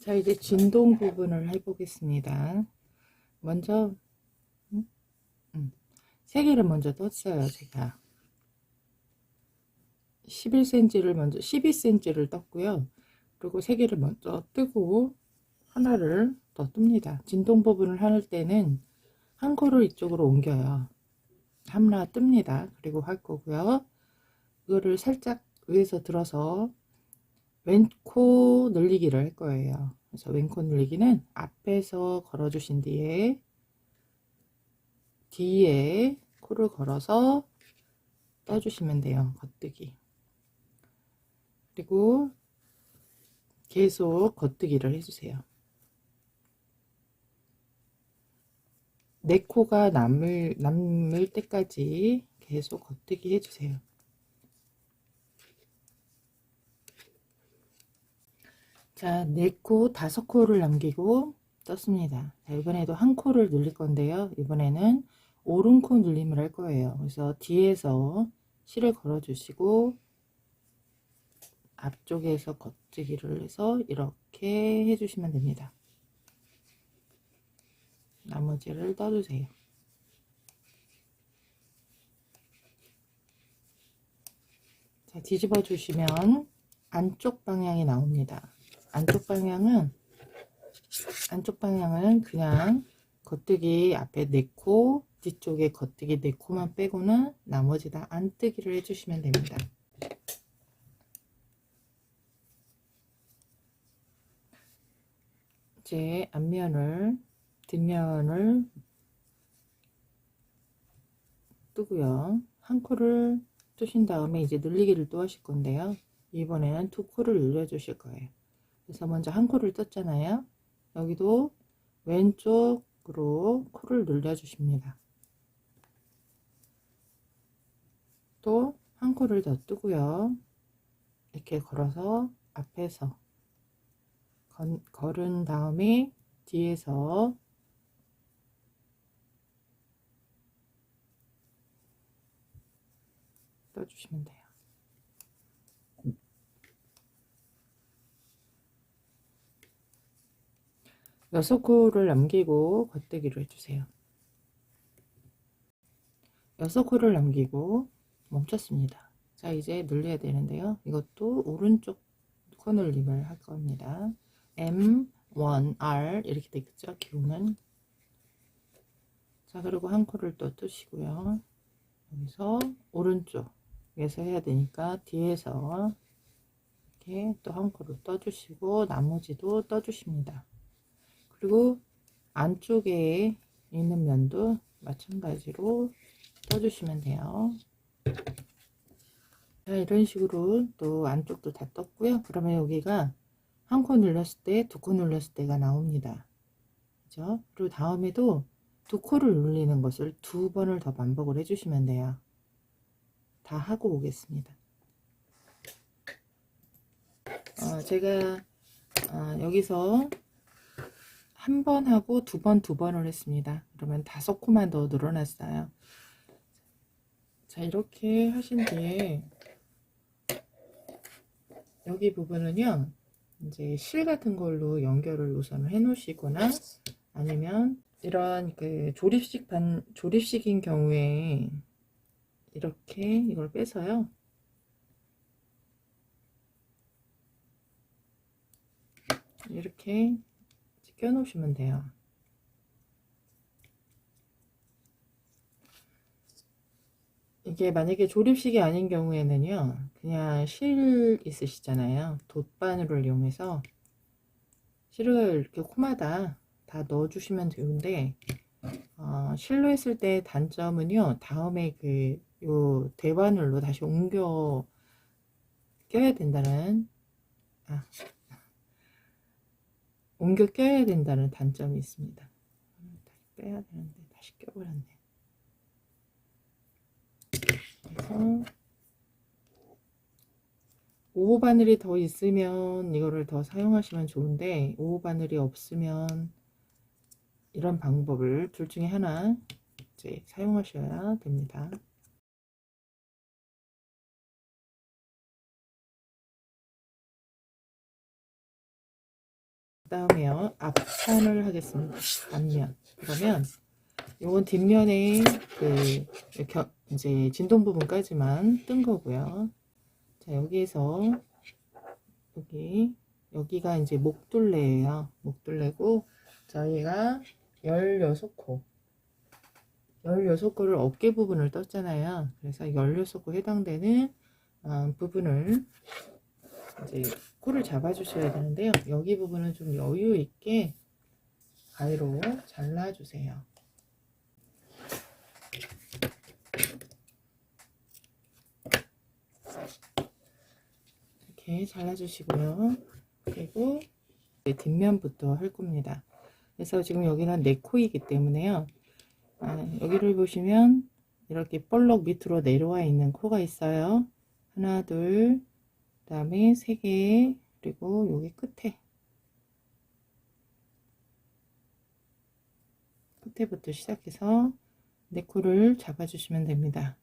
자, 이제 진동 부분을 해보겠습니다. 먼저 세 개를 먼저 떴어요. 제가 11cm를 먼저 12cm를 떴고요. 그리고 세 개를 먼저 뜨고 하나를 더 뜹니다. 진동 부분을 할 때는 한 코를 이쪽으로 옮겨요. 하나 뜹니다. 그리고 할 거고요. 이거를 살짝 위에서 들어서 왼코 늘리기를 할 거예요. 그래서 왼코 늘리기는 앞에서 걸어 주신 뒤에 코를 걸어서 떠주시면 돼요. 겉뜨기. 그리고 계속 겉뜨기를 해주세요. 네 코가 남을 때까지 계속 겉뜨기 해주세요. 자, 4코, 5코를 남기고 떴습니다. 자, 이번에도 한 코를 늘릴 건데요. 이번에는 오른코 늘림을 할 거예요. 그래서 뒤에서 실을 걸어 주시고 앞쪽에서 겉뜨기를 해서 이렇게 해주시면 됩니다. 나머지를 떠주세요. 자, 뒤집어 주시면 안쪽 방향이 나옵니다. 안쪽 방향은 그냥 겉뜨기 앞에 4코, 뒤쪽에 겉뜨기 4코만 빼고는 나머지 다 안뜨기를 해주시면 됩니다. 이제 뒷면을 뜨고요. 한 코를 뜨신 다음에 이제 늘리기를 또 하실 건데요. 이번에는 2코를 늘려 주실 거예요. 그래서 먼저 한 코를 떴잖아요. 여기도 왼쪽으로 코를 늘려 주십니다. 또 한 코를 더 뜨고요. 이렇게 걸어서 앞에서 걸은 다음에 뒤에서 떠주시면 돼요. 6코를 남기고 겉뜨기로 해주세요. 6코를 남기고 멈췄습니다. 자, 이제 늘려야 되는데요. 이것도 오른쪽 코 늘림을 할 겁니다. M1R 이렇게 되겠죠. 기호는. 자, 그리고 한 코를 또 뜨시고요. 여기서 오른쪽에서 해야 되니까 뒤에서 이렇게 또 한 코를 떠주시고 나머지도 떠주십니다. 그리고 안쪽에 있는 면도 마찬가지로 떠주시면 돼요. 자, 이런 식으로 또 안쪽도 다 떴고요. 그러면 여기가 한 코 눌렀을 때, 2코 눌렀을 때가 나옵니다. 그죠? 그리고 다음에도 2코를 눌리는 것을 2번을 더 반복을 해주시면 돼요. 다 하고 오겠습니다. 제가 여기서 한 번 하고 두 번을 했습니다. 그러면 5코만 더 늘어났어요. 자, 이렇게 하신 뒤에 여기 부분은요, 이제 실 같은 걸로 연결을 우선 해 놓으시거나 아니면 이런 그 조립식인 경우에 이렇게 이걸 빼서요, 이렇게 껴 놓으시면 돼요. 이게 만약에 조립식이 아닌 경우에는요, 그냥 실 있으시잖아요. 돗바늘을 이용해서 실을 이렇게 코마다 다 넣어 주시면 되는데, 실로 했을 때 단점은요, 다음에 요 대바늘로 다시 옮겨 껴야 된다는, 옮겨 껴야 된다는 단점이 있습니다. 다시 빼야 되는데 다시 껴버렸네. 그래서 5호 바늘이 더 있으면 이거를 더 사용하시면 좋은데, 5호 바늘이 없으면 이런 방법을 둘 중에 하나 이제 사용하셔야 됩니다. 다음에 앞판을 하겠습니다. 앞면. 그러면 요건 뒷면에 이제 진동 부분까지만 뜬 거고요. 자, 여기에서 여기가 이제 목둘레예요. 목둘레고 저희가 16코를 어깨 부분을 떴잖아요. 그래서 16코 해당되는 부분을 이제 코를 잡아 주셔야 되는데요. 여기 부분은 좀 여유 있게 가위로 잘라 주세요. 이렇게 잘라 주시고요. 그리고 뒷면부터 할 겁니다. 그래서 지금 여기는 4코이기 때문에요. 여기를 보시면 이렇게 볼록 밑으로 내려와 있는 코가 있어요. 하나, 둘, 그 다음에 3개, 그리고 여기 끝에부터 시작해서 4코를 잡아주시면 됩니다.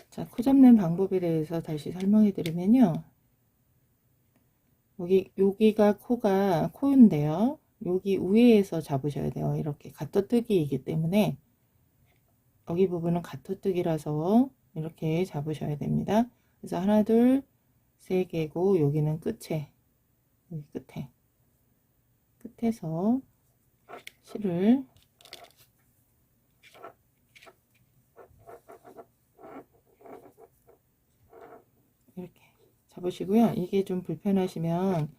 자, 코 잡는 방법에 대해서 다시 설명해 드리면요. 여기가 코인데요. 여기 위에서 잡으셔야 돼요. 이렇게 가토뜨기이기 때문에 여기 부분은 가토뜨기라서 이렇게 잡으셔야 됩니다. 그래서 하나, 둘, 3개고 여기는 끝에 끝에서 실을 이렇게 잡으시고요. 이게 좀 불편하시면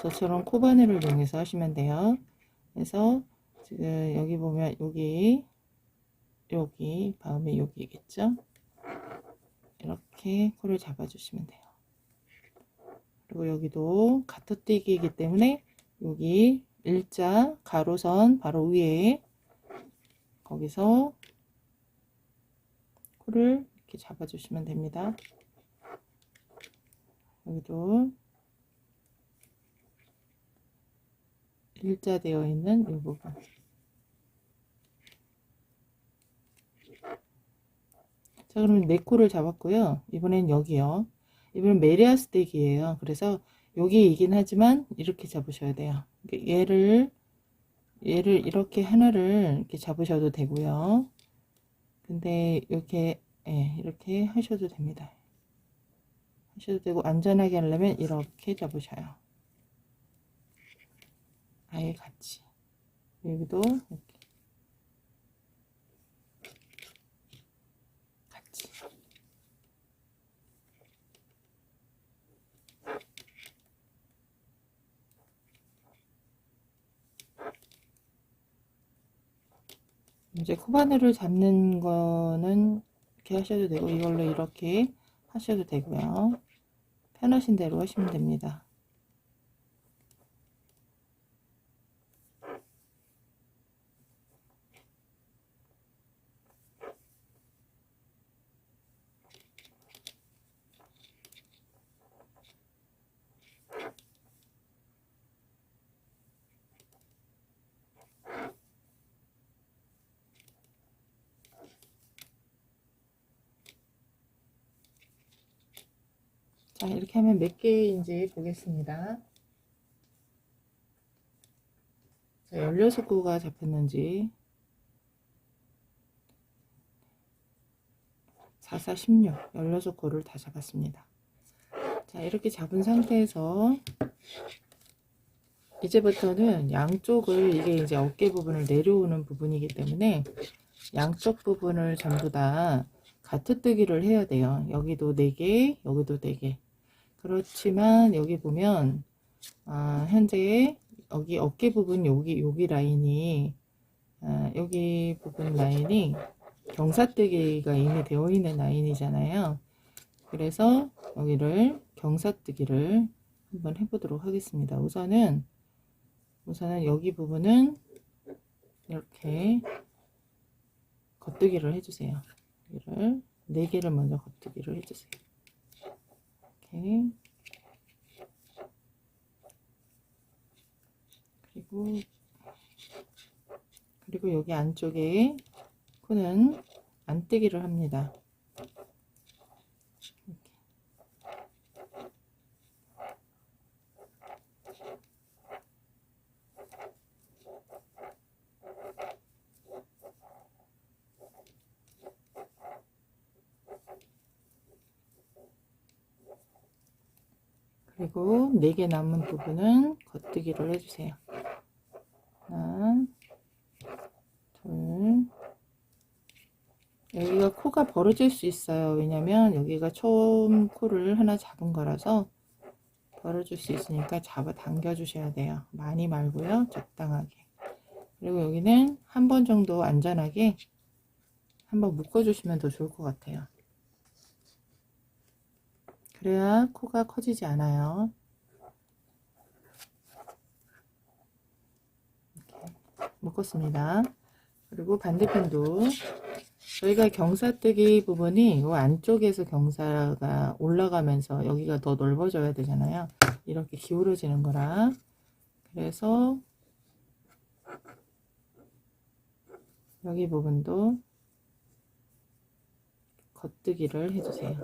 저처럼 코바늘을 이용해서 하시면 돼요. 그래서 지금 여기 보면 여기 다음에 여기겠죠. 이렇게 코를 잡아주시면 돼요. 그리고 여기도 가토뜨기이기 때문에 여기 일자 가로선 바로 위에 거기서 코를 이렇게 잡아주시면 됩니다. 여기도 일자 되어 있는 이 부분. 자, 그러면 4코를 잡았고요. 이번엔 여기요. 이번엔 메리아스텍이에요. 그래서 여기이긴 하지만 이렇게 잡으셔야 돼요. 얘를 이렇게 하나를 이렇게 잡으셔도 되고요. 근데 이렇게 이렇게 하셔도 됩니다. 하셔도 되고 안전하게 하려면 이렇게 잡으셔요. 아예 같이. 여기도 이렇게 같이. 이제 코바늘을 잡는 거는 이렇게 하셔도 되고 이걸로 이렇게 하셔도 되고요. 편하신 대로 하시면 됩니다. 자, 이렇게 하면 몇 개인지 보겠습니다. 자, 16코가 잡혔는지 4, 4, 16 16코를 다 잡았습니다. 자, 이렇게 잡은 상태에서 이제부터는 양쪽을 이게 이제 어깨 부분을 내려오는 부분이기 때문에 양쪽 부분을 전부 다 가트뜨기를 해야 돼요. 여기도 4개, 여기도 4개. 그렇지만 여기 보면 현재 여기 어깨 부분 여기 라인이 여기 부분 라인이 경사뜨기가 이미 되어 있는 라인이잖아요. 그래서 여기를 경사뜨기를 한번 해보도록 하겠습니다. 우선은 여기 부분은 이렇게 겉뜨기를 해주세요. 여기를 4개를 먼저 겉뜨기를 해주세요. 이렇게. 그리고 여기 안쪽에 코는 안뜨기를 합니다. 그리고 4개 남은 부분은 겉뜨기를 해주세요. 하나, 둘. 여기가 코가 벌어질 수 있어요. 왜냐면 여기가 처음 코를 하나 잡은 거라서 벌어질 수 있으니까 잡아 당겨 주셔야 돼요. 많이 말고요, 적당하게. 그리고 여기는 한 번 정도 안전하게 한번 묶어 주시면 더 좋을 것 같아요. 그래야 코가 커지지 않아요. 이렇게 묶었습니다. 그리고 반대편도 저희가 경사뜨기 부분이 이 안쪽에서 경사가 올라가면서 여기가 더 넓어져야 되잖아요. 이렇게 기울어지는 거라. 그래서 여기 부분도 겉뜨기를 해주세요.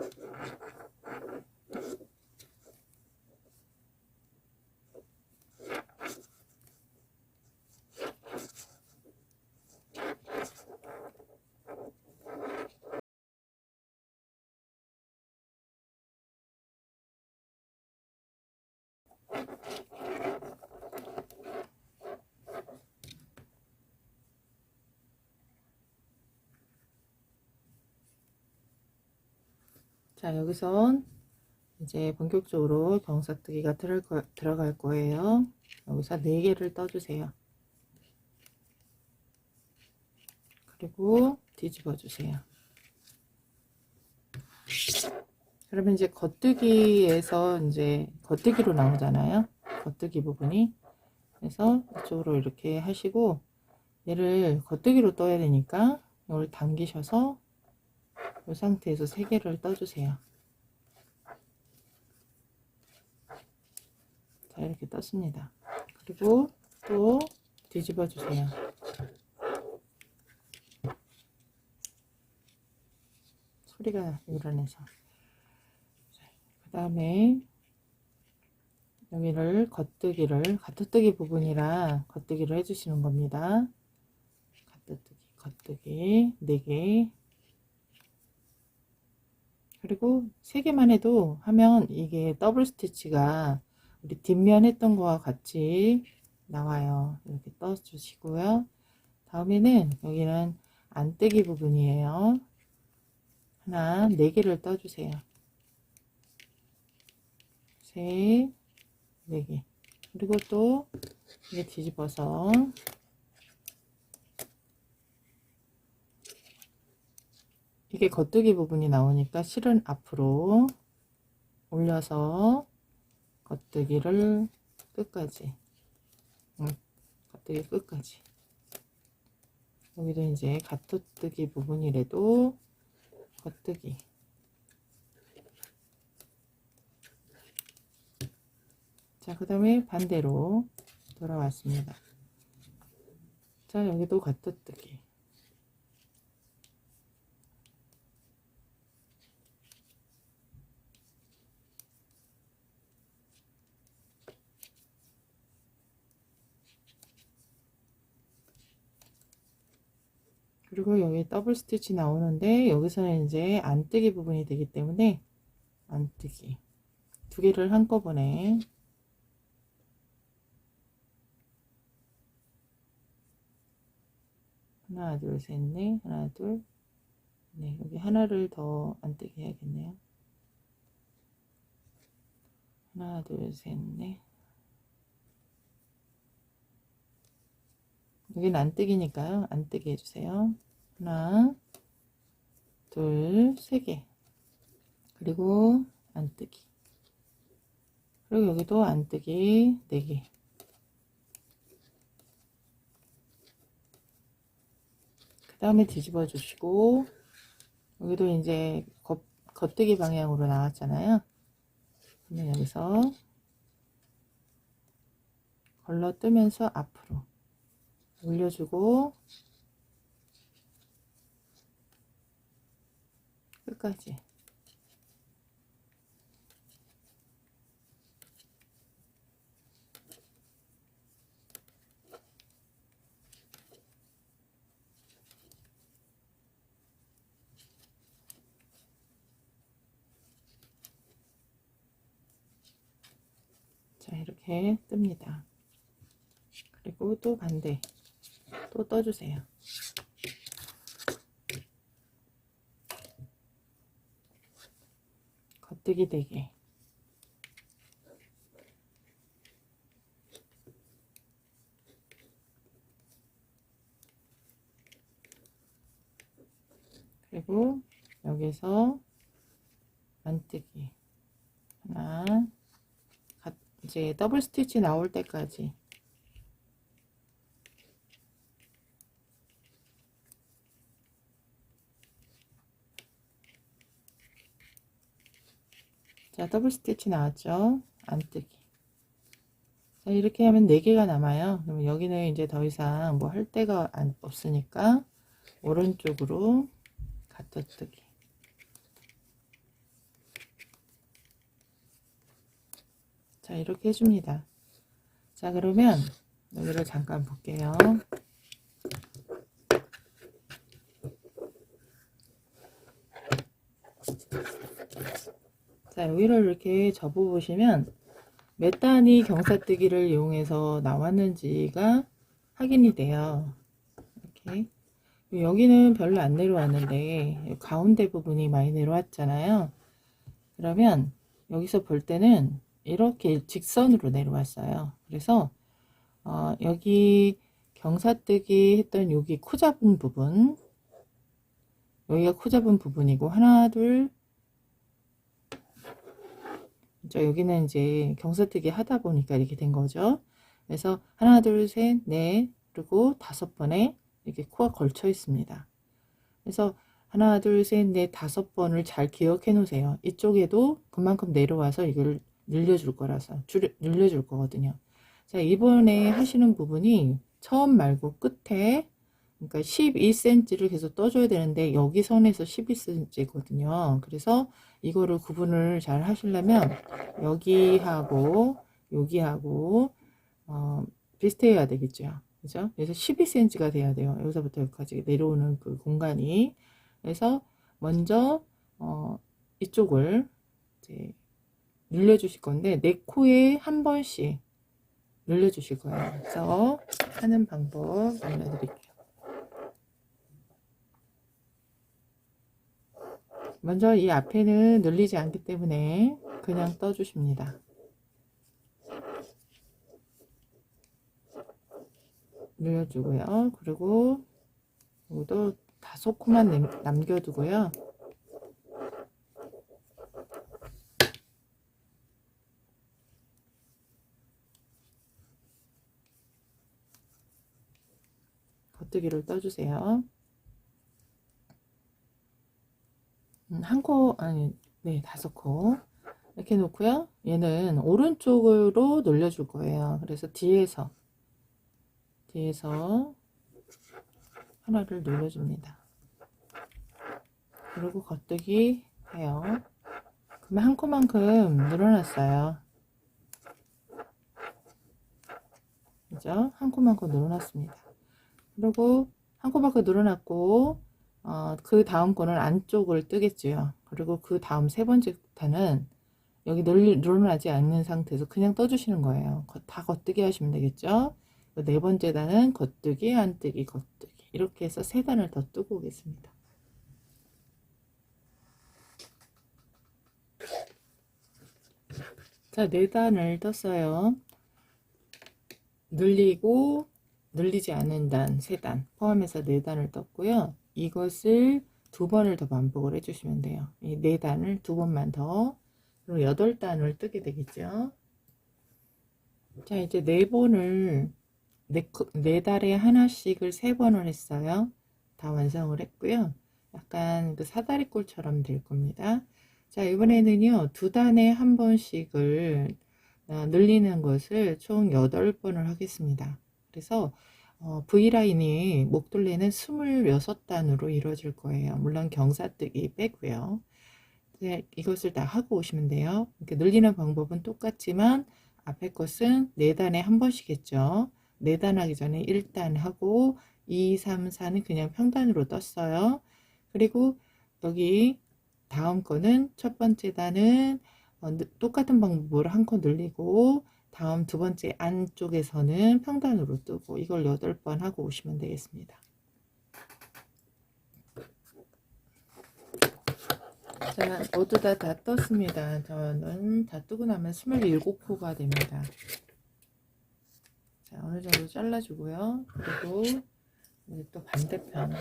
자, 여기선 이제 본격적으로 경사뜨기가 들어갈 거예요. 여기서 4개를 떠주세요. 그리고 뒤집어 주세요. 그러면 이제 겉뜨기에서 이제 겉뜨기로 나오잖아요. 겉뜨기 부분이. 그래서 이쪽으로 이렇게 하시고 얘를 겉뜨기로 떠야 되니까 이걸 당기셔서 이 상태에서 3개를 떠주세요. 자, 이렇게 떴습니다. 그리고 또 뒤집어 주세요. 소리가 요란해서. 그 다음에 여기를 가뜨뜨기 부분이라 겉뜨기를 해주시는 겁니다. 겉뜨기 4개. 그리고 3개만 해도 하면 이게 더블 스티치가 우리 뒷면 했던 거와 같이 나와요. 이렇게 떠주시고요. 다음에는 여기는 안뜨기 부분이에요. 하나 4개를 떠주세요. 셋, 4개. 그리고 또 이게 뒤집어서 이게 겉뜨기 부분이 나오니까 실은 앞으로 올려서 겉뜨기를 끝까지, 겉뜨기 끝까지. 여기도 이제 가토뜨기 부분이라도 겉뜨기. 자, 그 다음에 반대로 돌아왔습니다. 자, 여기도 가토뜨기. 그리고 여기 더블 스티치 나오는데 여기서는 이제 안뜨기 부분이 되기 때문에 안뜨기 2개를 한꺼번에 하나 둘 셋 넷 하나 둘 네, 여기 하나를 더 안뜨기 해야겠네요. 하나 둘 셋 넷 여기는 안뜨기니까요. 안뜨기 해주세요. 하나 둘 3개 그리고 안뜨기 그리고 여기도 안뜨기 4개 그 다음에 뒤집어 주시고 여기도 이제 겉뜨기 방향으로 나왔잖아요. 그러면 여기서 걸러 뜨면서 앞으로 올려주고 끝까지 이렇게 뜹니다. 그리고 또 반대 또 떠주세요. 겉뜨기 되게. 그리고 여기서 안뜨기 하나, 이제 더블 스티치 나올 때까지 자 더블 스티치 나왔죠. 안뜨기. 자 이렇게 하면 4개가 남아요. 그러면 여기는 이제 더 이상 뭐 할 데가 없으니까 오른쪽으로 가둬뜨기. 자 이렇게 해줍니다. 자 그러면 여기를 잠깐 볼게요. 자 여기를 이렇게 접어 보시면 몇 단이 경사뜨기를 이용해서 나왔는지가 확인이 돼요. 이렇게 여기는 별로 안 내려왔는데 가운데 부분이 많이 내려왔잖아요. 그러면 여기서 볼 때는 이렇게 직선으로 내려왔어요. 그래서 여기 경사뜨기 했던 여기 코 잡은 부분, 여기가 코 잡은 부분이고 하나 둘, 여기는 이제 경사뜨기 하다 보니까 이렇게 된 거죠. 그래서 하나 둘 셋 넷 그리고 5번에 이렇게 코가 걸쳐 있습니다. 그래서 하나 둘 셋 넷 5번을 잘 기억해 놓으세요. 이쪽에도 그만큼 내려와서 이걸 늘려줄 거라서 늘려줄 거거든요. 자 이번에 하시는 부분이 처음 말고 끝에 그러니까 12cm를 계속 떠줘야 되는데 여기 선에서 12cm거든요. 그래서 이거를 구분을 잘 하시려면 여기하고 여기하고 비슷해야 되겠죠. 그죠? 그래서 12cm가 돼야 돼요. 여기서부터 여기까지 내려오는 그 공간이. 그래서 먼저 이쪽을 이제 늘려주실 건데 내 코에 한 번씩 늘려주실 거예요. 그래서 하는 방법 알려드릴게요. 먼저 이 앞에는 늘리지 않기 때문에 그냥 떠주십니다. 늘려주고요. 그리고 여기도 5코만 남겨두고요. 겉뜨기를 떠주세요. 한 코, 아니, 네, 5코. 이렇게 놓고요. 얘는 오른쪽으로 늘려줄 거예요. 그래서 뒤에서 하나를 늘려줍니다. 그리고 겉뜨기 해요. 그러면 한 코만큼 늘어났어요. 그죠? 한 코만큼 늘어났습니다. 그리고 한 코만큼 늘어났고 그 다음 거는 안쪽을 뜨겠죠. 그리고 그 다음 3번째 타는 여기 늘어나지 않는 상태에서 그냥 떠주시는 거예요. 다 겉뜨기 하시면 되겠죠. 4번째 단은 겉뜨기, 안뜨기, 겉뜨기 이렇게 해서 3단을 더 뜨고 오겠습니다. 자, 4단을 떴어요. 늘리고 늘리지 않는 단 3단 포함해서 4단을 떴고요. 이것을 2번을 더 반복을 해주시면 돼요. 이 4단을 2번만 더, 그럼 8단을 뜨게 되겠죠. 자, 이제 4번을 4달에 하나씩을 3번을 했어요. 다 완성을 했고요. 약간 그 사다리꼴처럼 될 겁니다. 자, 이번에는요 2단에 한 번씩을 늘리는 것을 총 8번을 하겠습니다. 그래서 V라인이 목둘레는 26단으로 이루어질 거예요. 물론 경사뜨기 빼고요. 네, 이것을 다 하고 오시면 돼요. 이렇게 늘리는 방법은 똑같지만 앞에 것은 4단에 한 번씩 했죠. 4단 하기 전에 1단 하고 2, 3, 4는 그냥 평단으로 떴어요. 그리고 여기 다음 거는 첫 번째 단은 똑같은 방법으로 한 코 늘리고 다음 두 번째 안쪽에서는 평단으로 뜨고 이걸 8번 하고 오시면 되겠습니다. 자, 모두 다 떴습니다. 저는 다 뜨고 나면 27코가 됩니다. 자, 어느 정도 잘라주고요. 그리고 또 반대편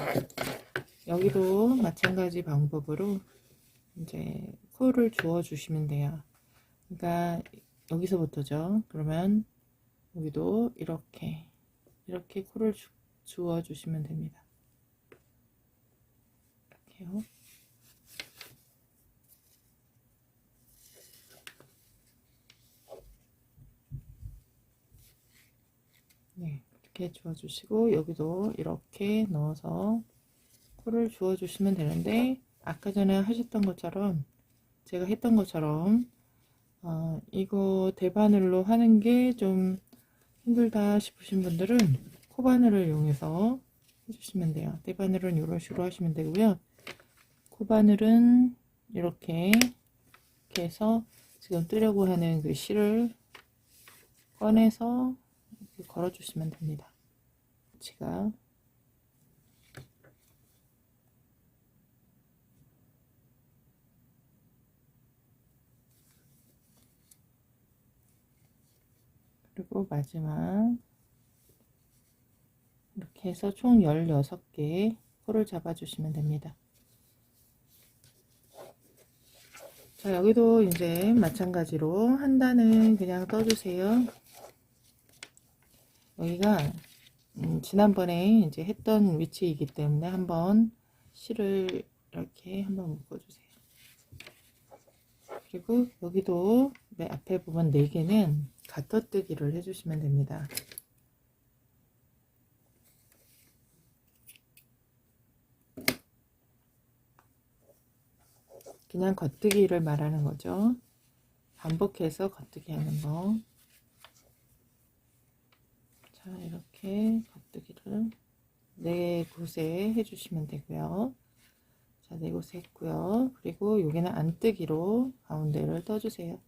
여기도 마찬가지 방법으로 이제 코를 주워 주시면 돼요. 그러니까 여기서부터죠. 그러면 여기도 이렇게 코를 주워 주시면 됩니다. 이렇게요. 네, 이렇게 주워 주시고 여기도 이렇게 넣어서 코를 주워 주시면 되는데, 아까 전에 하셨던 것처럼 제가 했던 것처럼 이거 대바늘로 하는 게 좀 힘들다 싶으신 분들은 코바늘을 이용해서 해주시면 돼요. 대바늘은 이런 식으로 하시면 되고요. 코바늘은 이렇게 해서 지금 뜨려고 하는 그 실을 꺼내서 이렇게 걸어 주시면 됩니다. 제가 그리고 마지막 이렇게 해서 총 16개 코를 잡아 주시면 됩니다. 자, 여기도 이제 마찬가지로 한 단은 그냥 떠주세요. 여기가 지난번에 이제 했던 위치이기 때문에 한번 실을 이렇게 한번 묶어주세요. 그리고 여기도 맨 앞에 부분 4개는 가터뜨기를 해주시면 됩니다. 그냥 겉뜨기를 말하는 거죠. 반복해서 겉뜨기 하는 거. 자, 이렇게 겉뜨기를 4곳에 해주시면 되고요. 자, 4곳에 했고요. 그리고 여기는 안뜨기로 가운데를 떠주세요.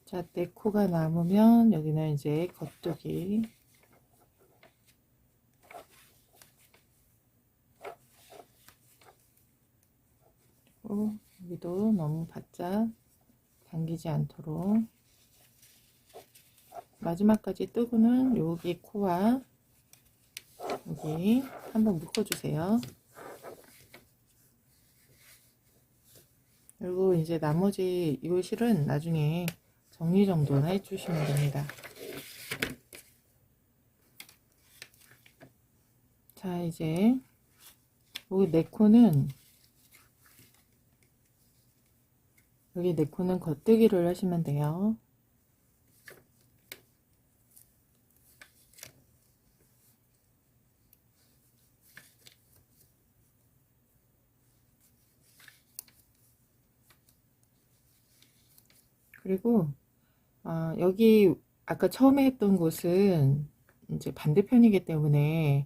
자, 4코가 남으면 여기는 이제 겉뜨기. 그리고 여기도 너무 바짝 당기지 않도록 마지막까지 뜨고는 여기 코와 여기 한번 묶어주세요. 그리고 이제 나머지 이 실은 나중에 정리정돈을 해주시면 됩니다. 자, 이제 여기 4코는 여기 4코는 겉뜨기를 하시면 돼요. 그리고 여기 아까 처음에 했던 곳은 이제 반대편이기 때문에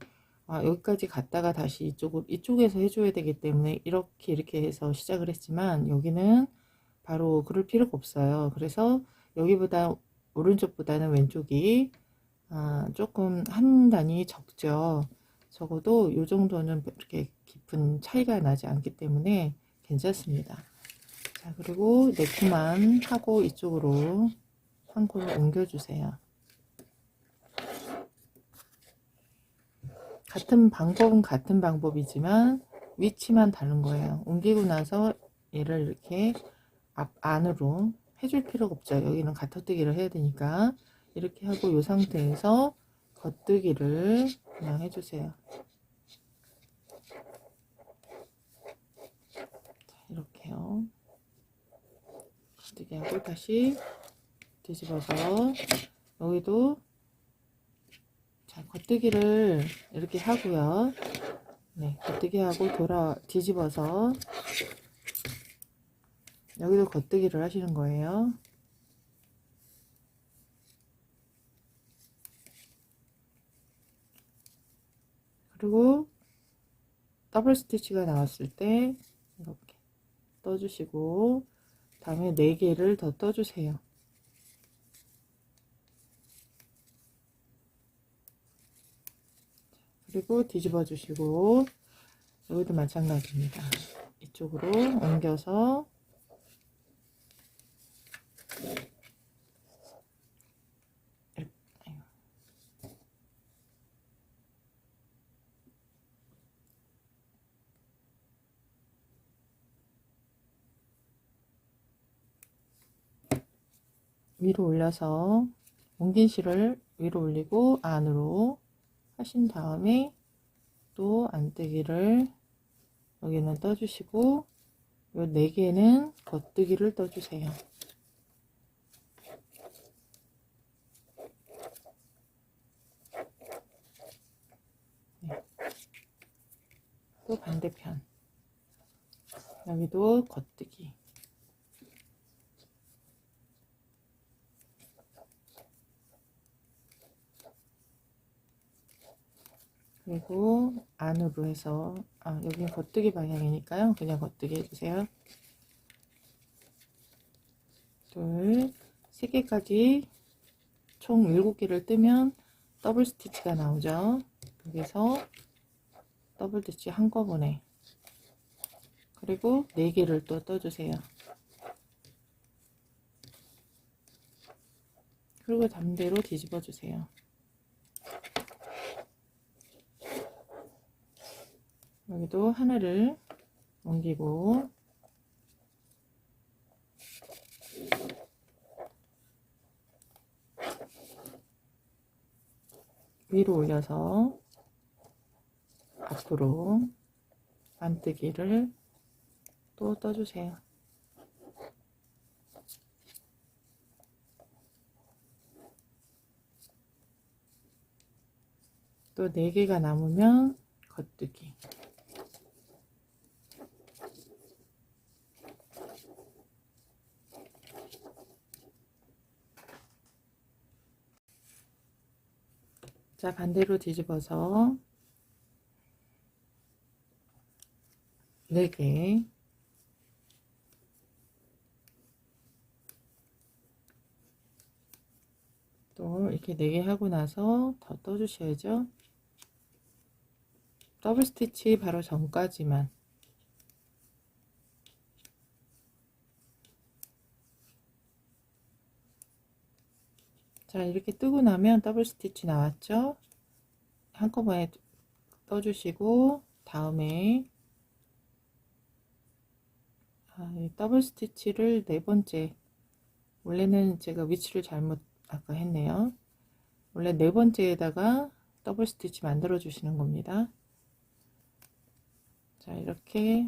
여기까지 갔다가 다시 이쪽에서 해줘야 되기 때문에 이렇게 해서 시작을 했지만 여기는 바로 그럴 필요가 없어요. 그래서 여기보다 오른쪽보다는 왼쪽이 조금 한 단위 적죠. 적어도 이 정도는 이렇게 깊은 차이가 나지 않기 때문에 괜찮습니다. 자, 그리고 4코만 하고 이쪽으로 한 코를 옮겨주세요. 같은 방법은 같은 방법이지만 위치만 다른 거예요. 옮기고 나서 얘를 이렇게 안으로 해줄 필요가 없죠. 여기는 가터뜨기를 해야 되니까 이렇게 하고 이 상태에서 겉뜨기를 그냥 해주세요. 자, 이렇게요. 겉뜨기 하고 다시 뒤집어서 여기도 자, 겉뜨기를 이렇게 하고요. 네, 겉뜨기 하고 뒤집어서 여기도 겉뜨기를 하시는 거예요. 그리고 더블 스티치가 나왔을 때 이렇게 떠주시고 다음에 4개를 더 떠주세요. 그리고 뒤집어 주시고 여기도 마찬가지입니다. 이쪽으로 옮겨서 위로 올려서 옮긴 실을 위로 올리고 안으로 하신 다음에 또 안뜨기를 여기는 떠주시고 요 4개는 겉뜨기를 떠주세요. 네. 또 반대편 여기도 겉뜨기 그리고 안으로 해서 여기 겉뜨기 방향이니까요 그냥 겉뜨기 해주세요. 둘, 3개까지 총 7개를 뜨면 더블 스티치가 나오죠. 여기서 더블 스티치 한꺼번에 그리고 4개를 또 떠주세요. 그리고 반대로 뒤집어 주세요. 여기도 하나를 옮기고 위로 올려서 앞으로 안뜨기를 또 떠주세요. 또 4개가 남으면 겉뜨기 자 반대로 뒤집어서 4개 또 이렇게 4개 하고 나서 더 떠주셔야죠. 더블 스티치 바로 전까지만 자 이렇게 뜨고 나면 더블 스티치 나왔죠. 한꺼번에 떠주시고 다음에 이 더블 스티치를 4번째 원래는 제가 위치를 잘못 아까 했네요. 원래 4번째에다가 더블 스티치 만들어 주시는 겁니다. 자 이렇게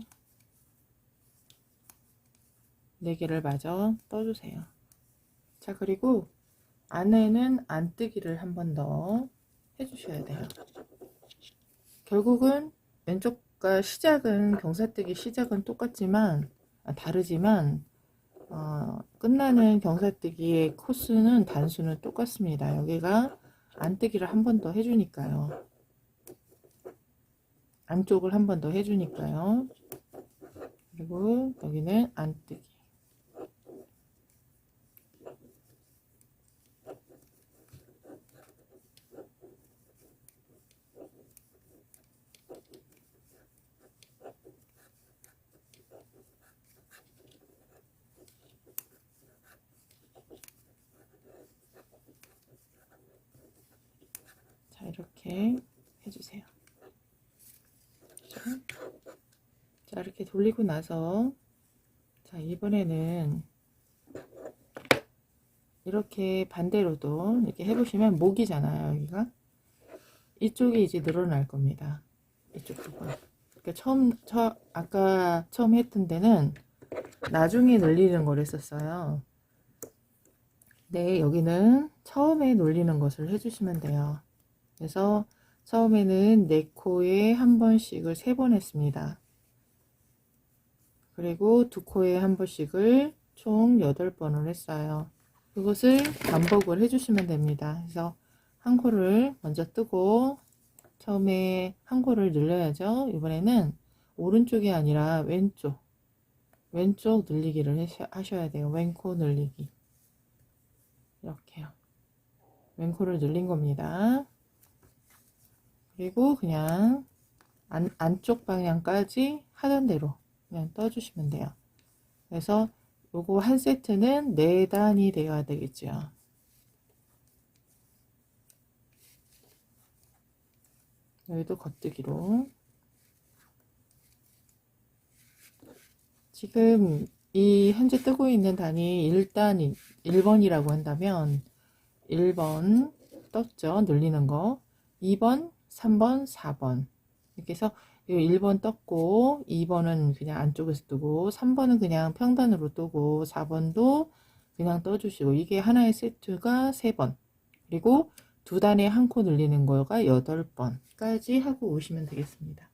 4개를 마저 떠주세요. 자 그리고 안에는 안뜨기를 한 번 더 해주셔야 돼요. 결국은 왼쪽과 시작은 경사뜨기 시작은 똑같지만 다르지만 끝나는 경사뜨기의 코스는 단수는 똑같습니다. 여기가 안뜨기를 한 번 더 해주니까요. 안쪽을 한 번 더 해주니까요. 그리고 여기는 안뜨기 자 이렇게 해주세요. 자 이렇게 돌리고 나서 자 이번에는 이렇게 반대로도 이렇게 해보시면 목이잖아요. 여기가 이쪽이 이제 늘어날 겁니다. 이쪽 부분. 그러니까 아까 처음 했던 데는 나중에 늘리는 걸 했었어요. 네, 여기는 처음에 놀리는 것을 해주시면 돼요. 그래서 처음에는 네 코에 한 번씩을 3번 했습니다. 그리고 두 코에 한 번씩을 총 8번을 했어요. 이것을 반복을 해주시면 됩니다. 그래서 한 코를 먼저 뜨고 처음에 한 코를 늘려야죠. 이번에는 오른쪽이 아니라 왼쪽 늘리기를 하셔야 돼요. 왼코 늘리기. 이렇게요. 왼코를 늘린 겁니다. 그리고 그냥 안쪽 방향까지 하던 대로 그냥 떠주시면 돼요. 그래서 요거 한 세트는 4단이 되어야 되겠죠. 여기도 겉뜨기로. 지금 이 현재 뜨고 있는 단이 1번이라고 한다면 1번 떴죠. 늘리는 거. 2번, 3번, 4번. 이렇게 해서 1번 떴고 2번은 그냥 안쪽에서 뜨고 3번은 그냥 평단으로 뜨고 4번도 그냥 떠주시고 이게 하나의 세트가 3번 그리고 두 단에 한 코 늘리는 거가 8번까지 하고 오시면 되겠습니다.